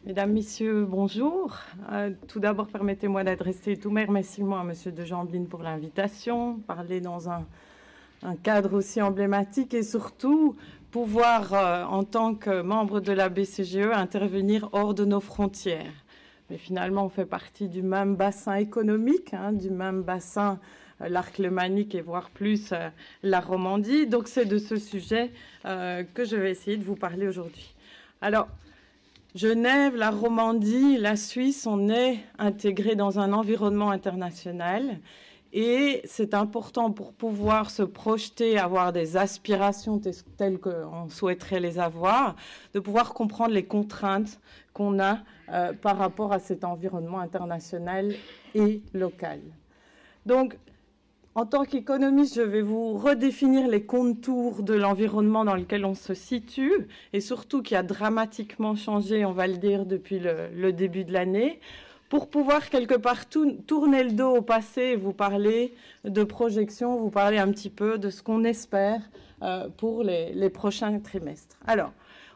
Mesdames, Messieurs, bonjour. Tout d'abord, permettez-moi d'adresser tous mes remerciements à Monsieur de Jambline pour l'invitation, parler dans un cadre aussi emblématique et surtout pouvoir, en tant que membre de la BCGE, intervenir hors de nos frontières. Mais finalement, on fait partie du même bassin économique, du même bassin l'arc lémanique et voire plus la Romandie. Donc c'est de ce sujet que je vais essayer de vous parler aujourd'hui. Alors, Genève, la Romandie, la Suisse, on est intégrés dans un environnement international et c'est important pour pouvoir se projeter, avoir des aspirations telles qu'on souhaiterait les avoir, de pouvoir comprendre les contraintes qu'on a par rapport à cet environnement international et local. Donc, en tant qu'économiste, je vais vous redéfinir les contours de l'environnement dans lequel on se situe et surtout qui a dramatiquement changé, on va le dire, depuis le début de l'année, pour pouvoir quelque part tourner le dos au passé et vous parler de projections, vous parler un petit peu de ce qu'on espère pour les prochains trimestres. Alors,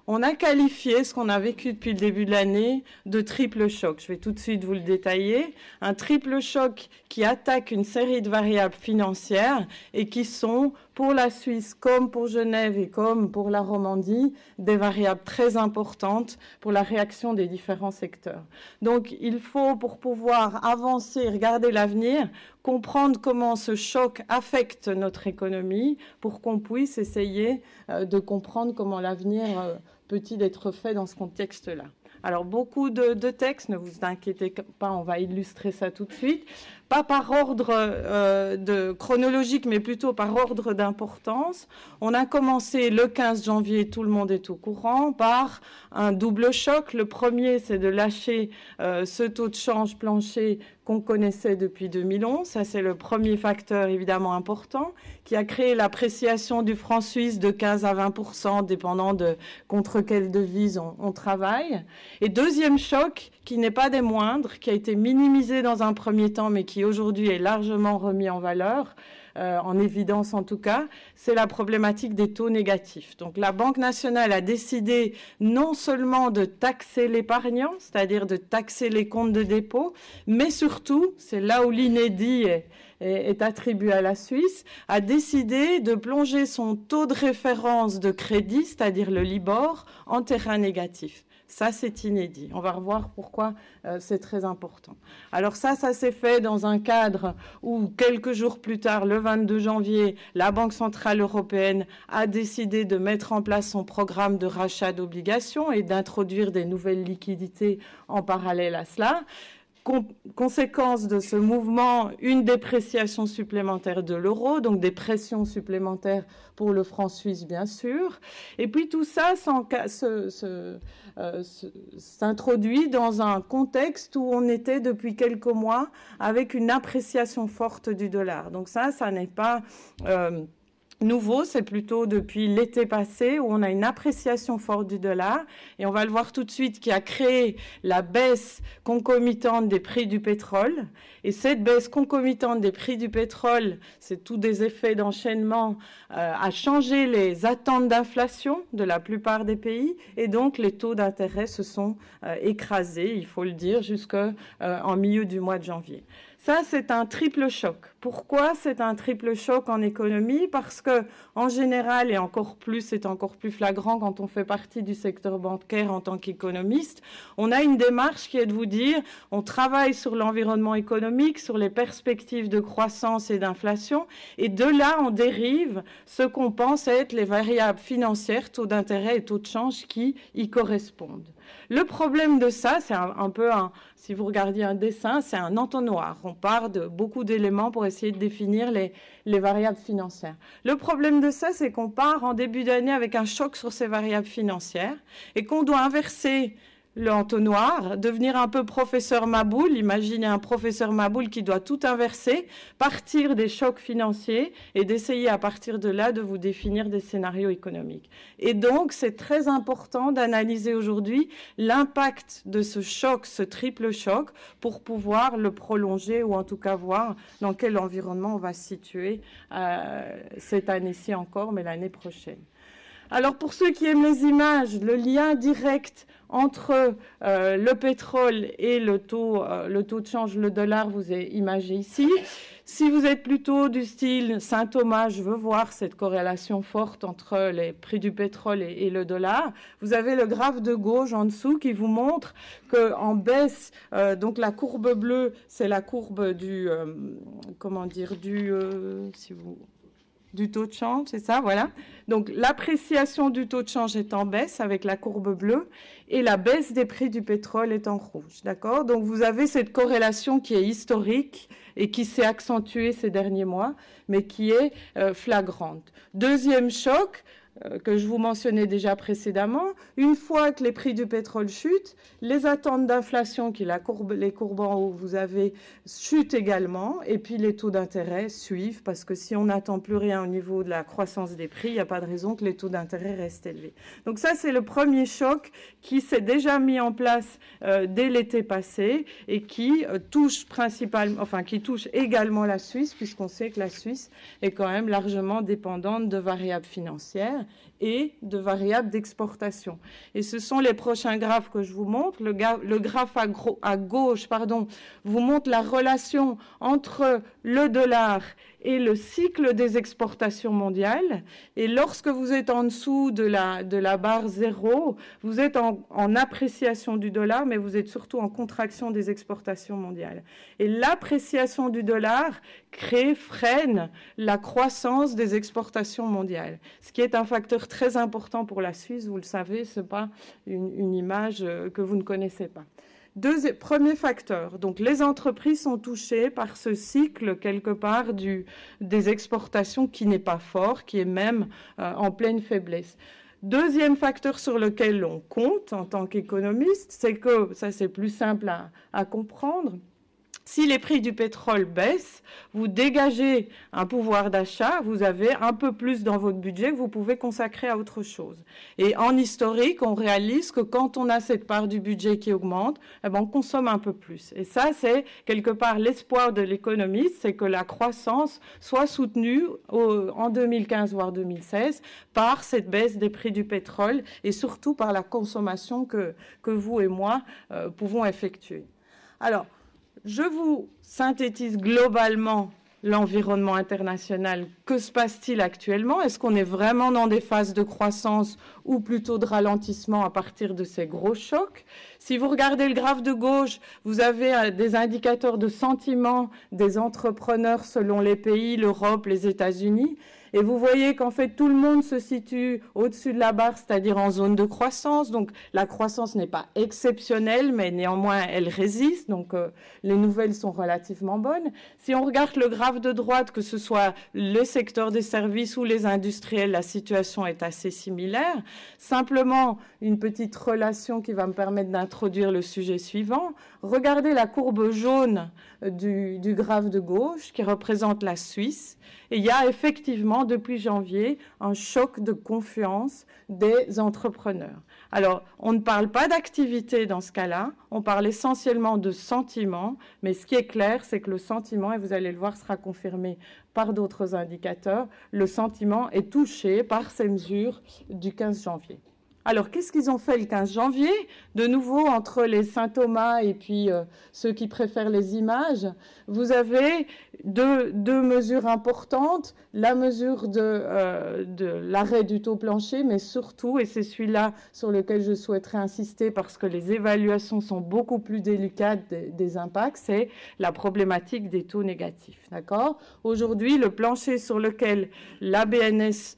on a qualifié ce qu'on a vécu depuis le début de l'année de triple choc. Je vais tout de suite vous le détailler. Un triple choc qui attaque une série de variables financières et qui sont, pour la Suisse comme pour Genève et comme pour la Romandie, des variables très importantes pour la réaction des différents secteurs. Donc, il faut, pour pouvoir avancer et regarder l'avenir, comprendre comment ce choc affecte notre économie pour qu'on puisse essayer de comprendre comment l'avenir peut-il être fait dans ce contexte-là. Alors, beaucoup de textes, ne vous inquiétez pas, on va illustrer ça tout de suite. Pas par ordre chronologique, mais plutôt par ordre d'importance. On a commencé le 15 janvier, tout le monde est au courant, par un double choc. Le premier, c'est de lâcher ce taux de change plancher qu'on connaissait depuis 2011. Ça, c'est le premier facteur évidemment important qui a créé l'appréciation du franc suisse de 15 à 20%, dépendant de contre quelle devise on travaille. Et deuxième choc, qui n'est pas des moindres, qui a été minimisé dans un premier temps, mais qui aujourd'hui est largement remis en valeur, en évidence en tout cas, c'est la problématique des taux négatifs. Donc la Banque nationale a décidé non seulement de taxer l'épargnant, c'est-à-dire de taxer les comptes de dépôt, mais surtout, c'est là où l'inédit est attribué à la Suisse, a décidé de plonger son taux de référence de crédit, c'est-à-dire le Libor, en terrain négatif. Ça, c'est inédit. On va revoir pourquoi c'est très important. Alors ça s'est fait dans un cadre où, quelques jours plus tard, le 22 janvier, la Banque centrale européenne a décidé de mettre en place son programme de rachat d'obligations et d'introduire des nouvelles liquidités en parallèle à cela. Conséquence de ce mouvement, une dépréciation supplémentaire de l'euro, donc des pressions supplémentaires pour le franc suisse, bien sûr. Et puis tout ça s'introduit dans un contexte où on était depuis quelques mois avec une appréciation forte du dollar. Donc ça n'est pas nouveau, c'est plutôt depuis l'été passé où on a une appréciation forte du dollar et on va le voir tout de suite qui a créé la baisse concomitante des prix du pétrole. Et cette baisse concomitante des prix du pétrole, c'est tous des effets d'enchaînement, a changé les attentes d'inflation de la plupart des pays et donc les taux d'intérêt se sont écrasés, il faut le dire, jusqu'en milieu du mois de janvier. Ça, c'est un triple choc. Pourquoi c'est un triple choc en économie? Parce que, en général, et c'est encore plus flagrant quand on fait partie du secteur bancaire en tant qu'économiste, on a une démarche qui est de vous dire, on travaille sur l'environnement économique, sur les perspectives de croissance et d'inflation, et de là, on dérive ce qu'on pense être les variables financières, taux d'intérêt et taux de change qui y correspondent. Le problème de ça, c'est un peu si vous regardiez un dessin, c'est un entonnoir. On part de beaucoup d'éléments pour essayer de définir les variables financières. Le problème de ça, c'est qu'on part en début d'année avec un choc sur ces variables financières et qu'on doit inverser l'entonnoir, devenir un peu professeur Maboul. Imaginez un professeur Maboul qui doit tout inverser, partir des chocs financiers et d'essayer à partir de là de vous définir des scénarios économiques. Et donc, c'est très important d'analyser aujourd'hui l'impact de ce choc, ce triple choc, pour pouvoir le prolonger ou en tout cas voir dans quel environnement on va se situer cette année-ci encore, mais l'année prochaine. Alors, pour ceux qui aiment les images, le lien direct entre le pétrole et le taux de change, le dollar, vous est imagé ici. Si vous êtes plutôt du style Saint-Thomas, je veux voir cette corrélation forte entre les prix du pétrole et le dollar, vous avez le graphe de gauche en dessous qui vous montre qu'en baisse, donc la courbe bleue, c'est la courbe du, du taux de change, c'est ça, voilà. Donc l'appréciation du taux de change est en baisse avec la courbe bleue et la baisse des prix du pétrole est en rouge, d'accord? Donc vous avez cette corrélation qui est historique et qui s'est accentuée ces derniers mois, mais qui est flagrante. Deuxième choc, que je vous mentionnais déjà précédemment, une fois que les prix du pétrole chutent, les attentes d'inflation, qui les courbes en haut, vous avez, chutent également, et puis les taux d'intérêt suivent, parce que si on n'attend plus rien au niveau de la croissance des prix, il n'y a pas de raison que les taux d'intérêt restent élevés. Donc ça, c'est le premier choc qui s'est déjà mis en place dès l'été passé et qui touche qui touche également la Suisse, puisqu'on sait que la Suisse est quand même largement dépendante de variables financières et de variables d'exportation. Et ce sont les prochains graphes que je vous montre. Le graphe à gauche vous montre la relation entre le dollar et le cycle des exportations mondiales. Et lorsque vous êtes en dessous de la barre 0, vous êtes en appréciation du dollar, mais vous êtes surtout en contraction des exportations mondiales. Et l'appréciation du dollar freine la croissance des exportations mondiales, ce qui est un facteur très important pour la Suisse. Vous le savez, ce n'est pas une image que vous ne connaissez pas. Premier facteur, donc les entreprises sont touchées par ce cycle quelque part des exportations qui n'est pas fort, qui est même en pleine faiblesse. Deuxième facteur sur lequel on compte en tant qu'économiste, c'est que, ça c'est plus simple à comprendre, si les prix du pétrole baissent, vous dégagez un pouvoir d'achat, vous avez un peu plus dans votre budget que vous pouvez consacrer à autre chose. Et en historique, on réalise que quand on a cette part du budget qui augmente, on consomme un peu plus. Et ça, c'est quelque part l'espoir de l'économiste, c'est que la croissance soit soutenue en 2015 voire 2016 par cette baisse des prix du pétrole et surtout par la consommation que vous et moi pouvons effectuer. Alors, je vous synthétise globalement l'environnement international. Que se passe-t-il actuellement? Est-ce qu'on est vraiment dans des phases de croissance ou plutôt de ralentissement à partir de ces gros chocs? Si vous regardez le graphe de gauche, vous avez des indicateurs de sentiment des entrepreneurs selon les pays, l'Europe, les États-Unis. Et vous voyez qu'en fait, tout le monde se situe au-dessus de la barre, c'est-à-dire en zone de croissance. Donc, la croissance n'est pas exceptionnelle, mais néanmoins, elle résiste. Donc, les nouvelles sont relativement bonnes. Si on regarde le graphe de droite, que ce soit le secteur des services ou les industriels, la situation est assez similaire. Simplement, une petite relation qui va me permettre d'introduire le sujet suivant. Regardez la courbe jaune du graphe de gauche qui représente la Suisse. Et il y a effectivement, depuis janvier, un choc de confiance des entrepreneurs. Alors, on ne parle pas d'activité dans ce cas-là, on parle essentiellement de sentiment, mais ce qui est clair, c'est que le sentiment, et vous allez le voir, sera confirmé par d'autres indicateurs, le sentiment est touché par ces mesures du 15 janvier. Alors, qu'est-ce qu'ils ont fait le 15 janvier? De nouveau, entre les Saint-Thomas et puis ceux qui préfèrent les images, vous avez deux mesures importantes. La mesure de l'arrêt du taux plancher, mais surtout, et c'est celui-là sur lequel je souhaiterais insister parce que les évaluations sont beaucoup plus délicates des impacts, c'est la problématique des taux négatifs. D'accord? Aujourd'hui, le plancher sur lequel la BNS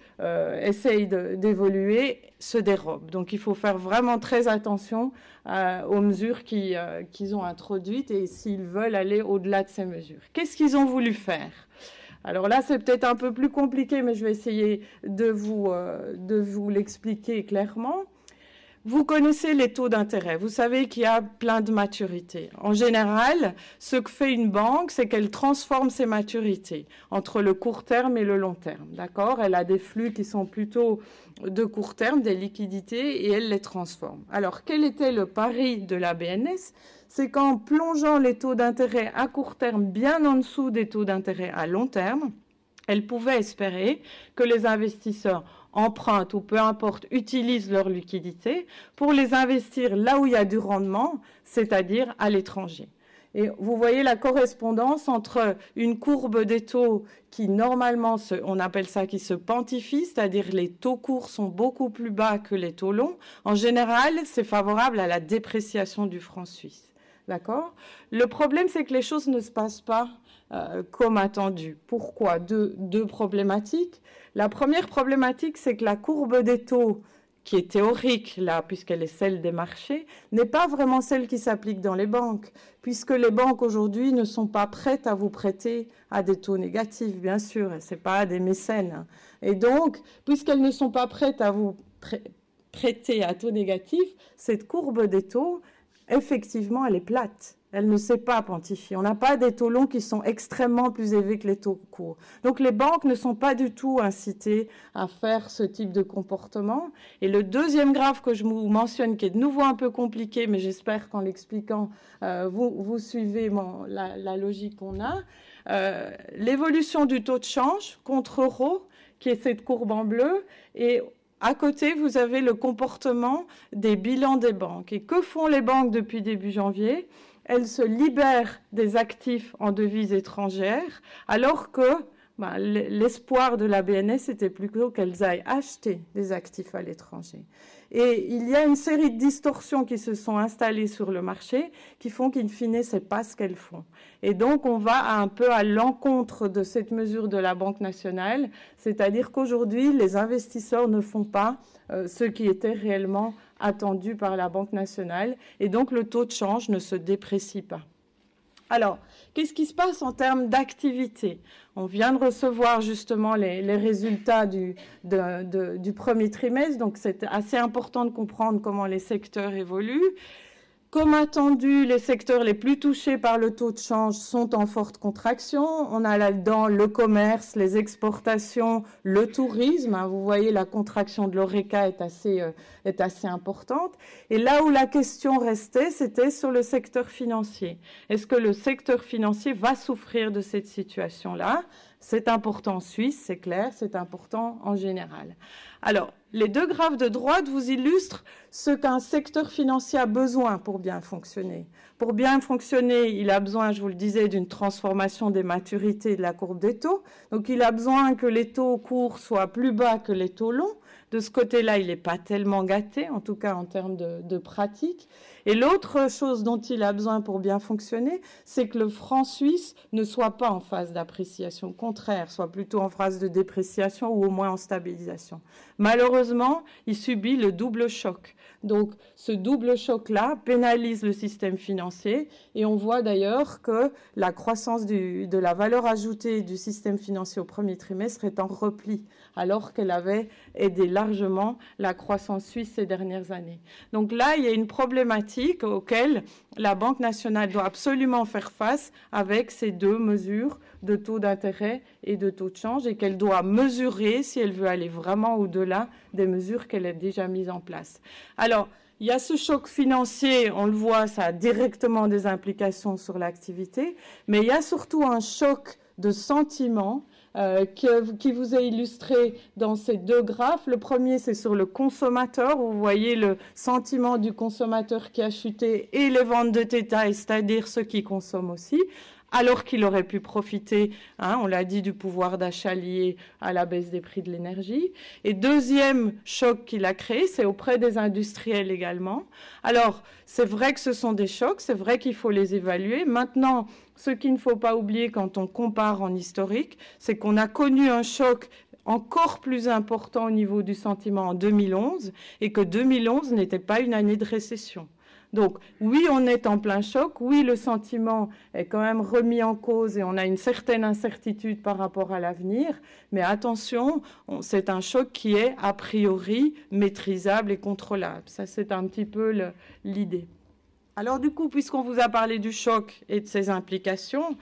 essaye d'évoluer se dérobe. Donc, il faut faire vraiment très attention aux mesures qu'ils ont introduites et s'ils veulent aller au-delà de ces mesures. Qu'est-ce qu'ils ont voulu faire? Alors là, c'est peut-être un peu plus compliqué, mais je vais essayer de vous l'expliquer clairement. Vous connaissez les taux d'intérêt. Vous savez qu'il y a plein de maturités. En général, ce que fait une banque, c'est qu'elle transforme ses maturités entre le court terme et le long terme. D'accord? Elle a des flux qui sont plutôt de court terme, des liquidités, et elle les transforme. Alors, quel était le pari de la BNS? C'est qu'en plongeant les taux d'intérêt à court terme bien en dessous des taux d'intérêt à long terme, elle pouvait espérer que les investisseurs, empruntent ou peu importe, utilisent leur liquidité pour les investir là où il y a du rendement, c'est-à-dire à l'étranger. Et vous voyez la correspondance entre une courbe des taux qui, normalement, on appelle ça qui se pantifie, c'est-à-dire les taux courts sont beaucoup plus bas que les taux longs. En général, c'est favorable à la dépréciation du franc suisse. D'accord ? Le problème, c'est que les choses ne se passent pas comme attendu. Pourquoi ? Deux problématiques. La première problématique, c'est que la courbe des taux, qui est théorique, là, puisqu'elle est celle des marchés, n'est pas vraiment celle qui s'applique dans les banques, puisque les banques aujourd'hui ne sont pas prêtes à vous prêter à des taux négatifs, bien sûr, et ce n'est pas des mécènes. Et donc, puisqu'elles ne sont pas prêtes à vous prêter à taux négatifs, cette courbe des taux, effectivement, elle est plate. Elle ne s'est pas pontifiée. On n'a pas des taux longs qui sont extrêmement plus élevés que les taux courts. Donc les banques ne sont pas du tout incitées à faire ce type de comportement. Et le deuxième graphe que je vous mentionne, qui est de nouveau un peu compliqué, mais j'espère qu'en l'expliquant, vous suivez la logique qu'on a, l'évolution du taux de change contre euro, qui est cette courbe en bleu, et à côté, vous avez le comportement des bilans des banques. Et que font les banques depuis début janvier ? Elles se libèrent des actifs en devises étrangères, alors que l'espoir de la BNS était plutôt qu'elles aillent acheter des actifs à l'étranger. Et il y a une série de distorsions qui se sont installées sur le marché qui font qu'in fine, ce n'est pas ce qu'elles font. Et donc, on va un peu à l'encontre de cette mesure de la Banque nationale, c'est-à-dire qu'aujourd'hui, les investisseurs ne font pas ce qui était réellement attendu par la Banque nationale, et donc le taux de change ne se déprécie pas. Alors, qu'est-ce qui se passe en termes d'activité ? On vient de recevoir justement les résultats du premier trimestre, donc c'est assez important de comprendre comment les secteurs évoluent. Comme attendu, les secteurs les plus touchés par le taux de change sont en forte contraction. On a là-dedans le commerce, les exportations, le tourisme. Vous voyez, la contraction de l'ORECA est assez importante. Et là où la question restait, c'était sur le secteur financier. Est-ce que le secteur financier va souffrir de cette situation-là ? C'est important en Suisse, c'est clair, c'est important en général. Alors, les deux graphes de droite vous illustrent ce qu'un secteur financier a besoin pour bien fonctionner. Pour bien fonctionner, il a besoin, je vous le disais, d'une transformation des maturités de la courbe des taux. Donc, il a besoin que les taux courts soient plus bas que les taux longs. De ce côté-là, il n'est pas tellement gâté, en tout cas en termes de pratique. Et l'autre chose dont il a besoin pour bien fonctionner, c'est que le franc suisse ne soit pas en phase d'appréciation, au contraire, soit plutôt en phase de dépréciation ou au moins en stabilisation. Malheureusement, il subit le double choc. Donc, ce double choc-là pénalise le système financier et on voit d'ailleurs que la croissance de la valeur ajoutée du système financier au premier trimestre est en repli, alors qu'elle avait aidé largement la croissance suisse ces dernières années. Donc là, il y a une problématique auquel la Banque nationale doit absolument faire face avec ces deux mesures de taux d'intérêt et de taux de change et qu'elle doit mesurer si elle veut aller vraiment au-delà des mesures qu'elle a déjà mises en place. Alors, il y a ce choc financier, on le voit, ça a directement des implications sur l'activité, mais il y a surtout un choc de sentiment qui vous est illustré dans ces deux graphes. Le premier, c'est sur le consommateur. Vous voyez le sentiment du consommateur qui a chuté et les ventes de détail, c'est-à-dire ceux qui consomment aussi, alors qu'il aurait pu profiter, on l'a dit, du pouvoir d'achat lié à la baisse des prix de l'énergie. Et deuxième choc qu'il a créé, c'est auprès des industriels également. Alors, c'est vrai que ce sont des chocs, c'est vrai qu'il faut les évaluer. Maintenant, ce qu'il ne faut pas oublier quand on compare en historique, c'est qu'on a connu un choc encore plus important au niveau du sentiment en 2011 et que 2011 n'était pas une année de récession. Donc, oui, on est en plein choc. Oui, le sentiment est quand même remis en cause et on a une certaine incertitude par rapport à l'avenir. Mais attention, c'est un choc qui est a priori maîtrisable et contrôlable. Ça, c'est un petit peu l'idée. Alors, du coup, puisqu'on vous a parlé du choc et de ses implications,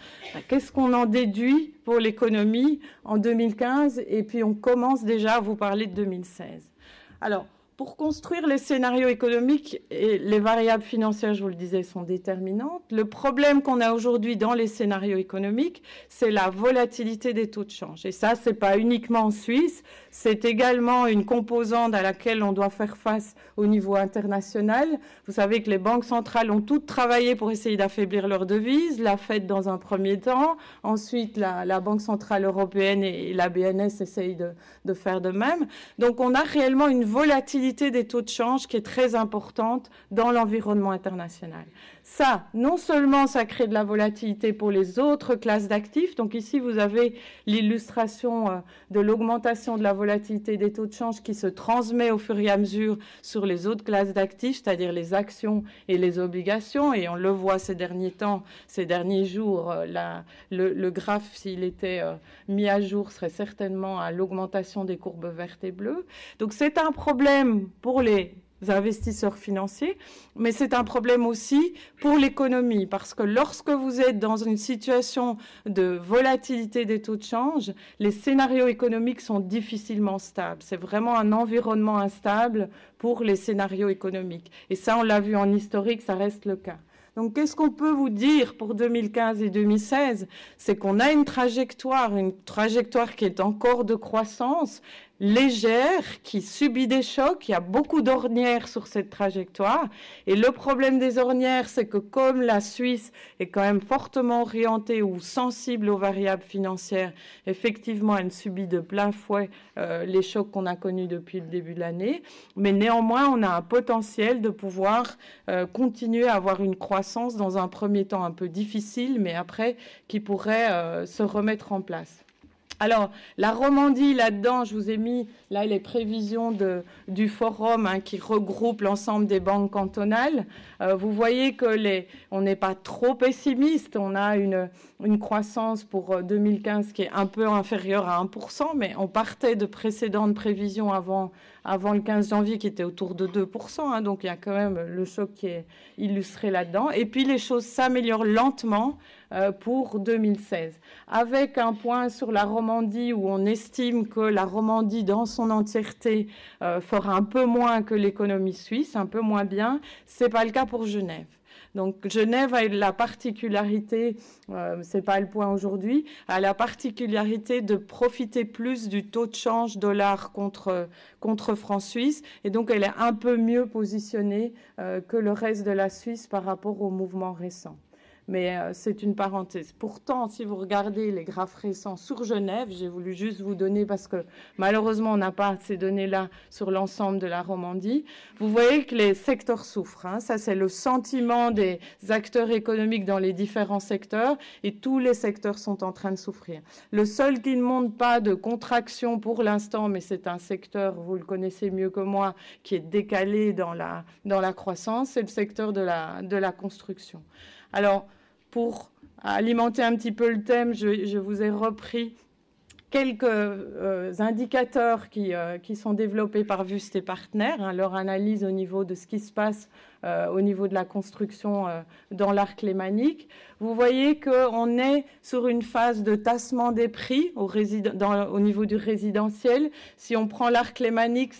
qu'est-ce qu'on en déduit pour l'économie en 2015? Et puis, on commence déjà à vous parler de 2016. Alors, Pour construire les scénarios économiques, et les variables financières, je vous le disais, sont déterminantes. Le problème qu'on a aujourd'hui dans les scénarios économiques, c'est la volatilité des taux de change. Et ça, ce n'est pas uniquement en Suisse, c'est également une composante à laquelle on doit faire face au niveau international. Vous savez que les banques centrales ont toutes travaillé pour essayer d'affaiblir leur devise, la Fed dans un premier temps, ensuite la Banque centrale européenne et la BNS essayent de faire de même. Donc on a réellement une volatilité des taux de change qui est très importante dans l'environnement international. Ça, non seulement ça crée de la volatilité pour les autres classes d'actifs, donc ici vous avez l'illustration de l'augmentation de la volatilité des taux de change qui se transmet au fur et à mesure sur les autres classes d'actifs, c'est-à-dire les actions et les obligations, et on le voit ces derniers temps, ces derniers jours, le graphe, s'il était mis à jour, serait certainement à l'augmentation des courbes vertes et bleues. Donc c'est un problème pour les investisseurs financiers, mais c'est un problème aussi pour l'économie, parce que lorsque vous êtes dans une situation de volatilité des taux de change, les scénarios économiques sont difficilement stables. C'est vraiment un environnement instable pour les scénarios économiques. Et ça, on l'a vu en historique, ça reste le cas. Donc, qu'est-ce qu'on peut vous dire pour 2015 et 2016? C'est qu'on a une trajectoire qui est encore de croissance, légère, qui subit des chocs. Il y a beaucoup d'ornières sur cette trajectoire. Et le problème des ornières, c'est que comme la Suisse est quand même fortement orientée ou sensible aux variables financières, effectivement, elle subit de plein fouet les chocs qu'on a connus depuis le début de l'année. Mais néanmoins, on a un potentiel de pouvoir continuer à avoir une croissance dans un premier temps un peu difficile, mais après, qui pourrait se remettre en place. Alors, la Romandie, là-dedans, je vous ai mis là les prévisions du forum qui regroupe l'ensemble des banques cantonales. Vous voyez que on n'est pas trop pessimiste. On a une croissance pour 2015 qui est un peu inférieure à 1%, mais on partait de précédentes prévisions avant le 15 janvier qui était autour de 2%. Donc, il y a quand même le choc qui est illustré là-dedans. Et puis, les choses s'améliorent lentement pour 2016, avec un point sur la Romandie où on estime que la Romandie dans son entièreté fera un peu moins que l'économie suisse, un peu moins bien. C'est pas le cas pour Genève. Donc Genève a la particularité, c'est pas le point aujourd'hui, a la particularité de profiter plus du taux de change dollar contre franc suisse, et donc elle est un peu mieux positionnée que le reste de la Suisse par rapport aux mouvements récents. Mais c'est une parenthèse. Pourtant, si vous regardez les graphes récents sur Genève, j'ai voulu juste vous donner, parce que malheureusement, on n'a pas ces données-là sur l'ensemble de la Romandie, vous voyez que les secteurs souffrent. Ça, c'est le sentiment des acteurs économiques dans les différents secteurs, et tous les secteurs sont en train de souffrir. Le seul qui ne montre pas de contraction pour l'instant, mais c'est un secteur, vous le connaissez mieux que moi, qui est décalé dans la croissance, c'est le secteur de la construction. Alors, pour alimenter un petit peu le thème, je vous ai repris quelques indicateurs qui sont développés par Wüst et Partners, leur analyse au niveau de ce qui se passe au niveau de la construction dans l'arc lémanique. Vous voyez qu'on est sur une phase de tassement des prix au niveau du résidentiel. Si on prend l'arc lémanique,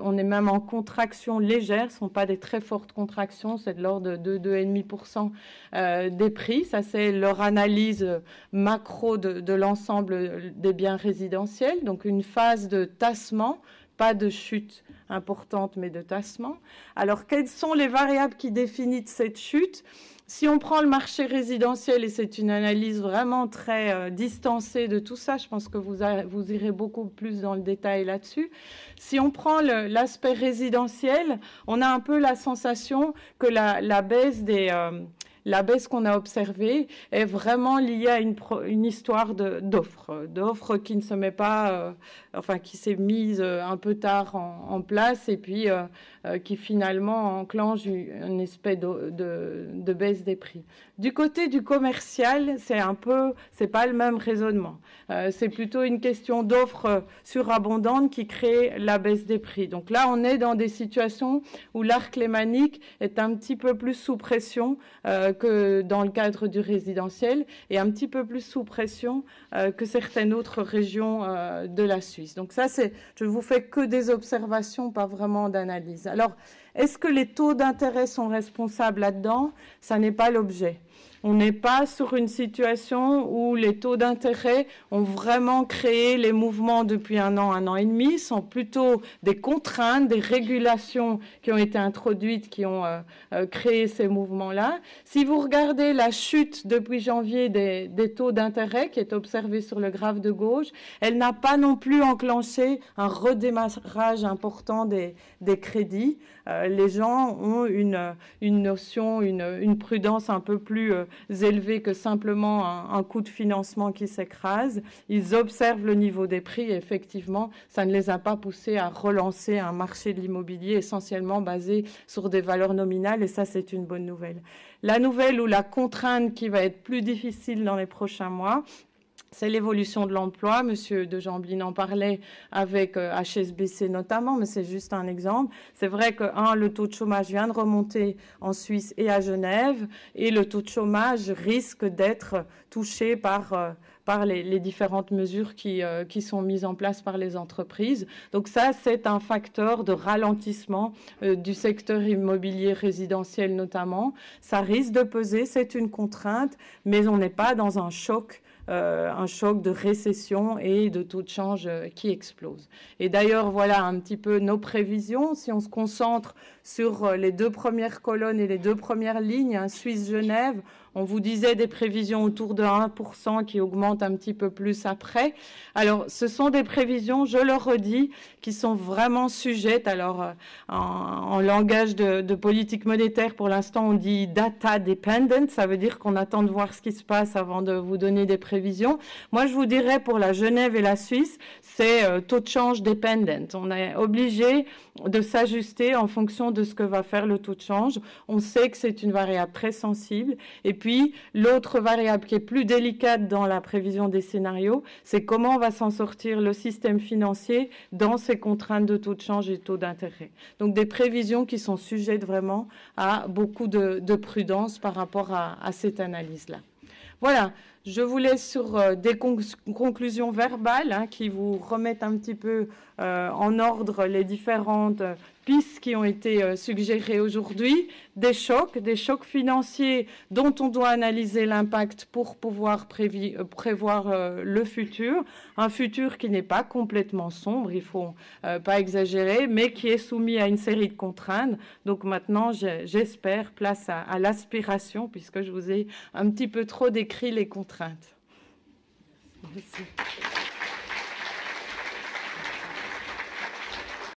on est même en contraction légère, ce ne sont pas des très fortes contractions, c'est de l'ordre de 2,5% des prix. Ça, c'est leur analyse macro de l'ensemble des biens résidentiels, donc une phase de tassement, pas de chute importante, mais de tassement. Alors, quelles sont les variables qui définissent cette chute? Si on prend le marché résidentiel, et c'est une analyse vraiment très distancée de tout ça, je pense que vous irez beaucoup plus dans le détail là-dessus. Si on prend l'aspect résidentiel, on a un peu la sensation que la baisse qu'on a observée est vraiment liée à une histoire d'offre qui ne se met pas, qui s'est mise un peu tard en place, et puis qui finalement enclenche une espèce de baisse des prix. Du côté du commercial, c'est pas le même raisonnement. C'est plutôt une question d'offre surabondante qui crée la baisse des prix. Donc là, on est dans des situations où l'arc lémanique est un petit peu plus sous pression que dans le cadre du résidentiel et un petit peu plus sous pression que certaines autres régions de la Suisse. Donc ça, je ne vous fais que des observations, pas vraiment d'analyse. Alors, est-ce que les taux d'intérêt sont responsables là-dedans? Ça n'est pas l'objet. On n'est pas sur une situation où les taux d'intérêt ont vraiment créé les mouvements depuis un an et demi. Ce sont plutôt des contraintes, des régulations qui ont été introduites, qui ont créé ces mouvements-là. Si vous regardez la chute depuis janvier des taux d'intérêt qui est observée sur le graphe de gauche, elle n'a pas non plus enclenché un redémarrage important des crédits. Les gens ont une notion, une prudence un peu plus élevée que simplement un coût de financement qui s'écrase. Ils observent le niveau des prix et effectivement, ça ne les a pas poussés à relancer un marché de l'immobilier essentiellement basé sur des valeurs nominales et ça, c'est une bonne nouvelle. La nouvelle ou la contrainte qui va être plus difficile dans les prochains mois, c'est l'évolution de l'emploi. Monsieur de Jamblin en parlait avec HSBC notamment, mais c'est juste un exemple. C'est vrai que, le taux de chômage vient de remonter en Suisse et à Genève, et le taux de chômage risque d'être touché par les différentes mesures qui sont mises en place par les entreprises. Donc ça, c'est un facteur de ralentissement du secteur immobilier résidentiel notamment. Ça risque de peser, c'est une contrainte, mais on n'est pas dans un choc de récession et de taux de change qui explose. Et d'ailleurs, voilà un petit peu nos prévisions. Si on se concentre sur les deux premières colonnes et les deux premières lignes, Suisse-Genève, on vous disait des prévisions autour de 1% qui augmentent un petit peu plus après. Alors, ce sont des prévisions, je le redis, qui sont vraiment sujettes. Alors, en langage de politique monétaire, pour l'instant, on dit data dependent. Ça veut dire qu'on attend de voir ce qui se passe avant de vous donner des prévisions. Moi, je vous dirais pour la Genève et la Suisse, c'est taux de change dependent. On est obligé de s'ajuster en fonction de ce que va faire le taux de change. On sait que c'est une variable très sensible. Et puis, l'autre variable qui est plus délicate dans la prévision des scénarios, c'est comment va s'en sortir le système financier dans ces contraintes de taux de change et de taux d'intérêt. Donc, des prévisions qui sont sujettes vraiment à beaucoup de prudence par rapport à cette analyse-là. Voilà, je vous laisse sur des conclusions verbales qui vous remettent un petit peu en ordre les différentes pistes qui ont été suggérées aujourd'hui, des chocs financiers dont on doit analyser l'impact pour pouvoir prévoir le futur, un futur qui n'est pas complètement sombre, il ne faut pas exagérer, mais qui est soumis à une série de contraintes. Donc maintenant, j'espère, place à l'aspiration, puisque je vous ai un petit peu trop décrit les contraintes. Merci.